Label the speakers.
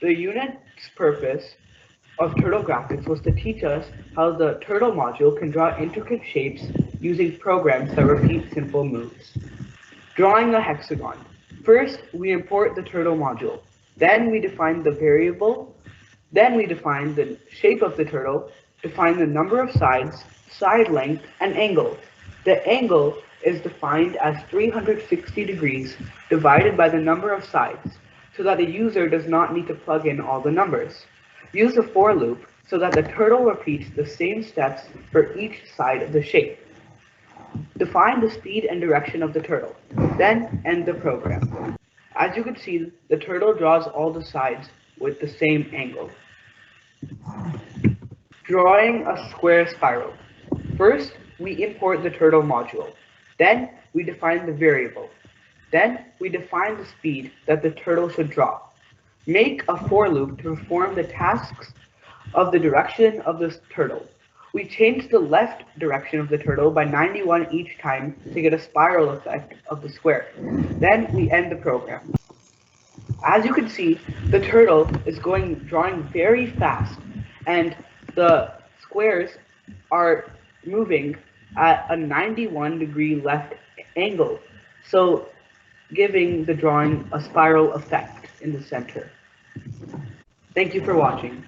Speaker 1: The unit's purpose of turtle graphics was to teach us how the turtle module can draw intricate shapes using programs that repeat simple moves. Drawing a hexagon. First, we import the turtle module. Then we define the variable. Then we define the shape of the turtle, define the number of sides, side length, and angle. The angle is defined as 360 degrees divided by the number of sides, so that the user does not need to plug in all the numbers. Use a for loop so that the turtle repeats the same steps for each side of the shape. Define the speed and direction of the turtle, then end the program. As you can see, the turtle draws all the sides with the same angle. Drawing a square spiral. First, we import the turtle module. Then, we define the variable. Then, we define the speed that the turtle should draw. Make a for loop to perform the tasks of the direction of the turtle. We change the left direction of the turtle by 91 each time to get a spiral effect of the square. Then we end the program. As you can see, the turtle is drawing very fast, and the squares are moving at a 91-degree left angle, so giving the drawing a spiral effect in the center. Thank you for watching.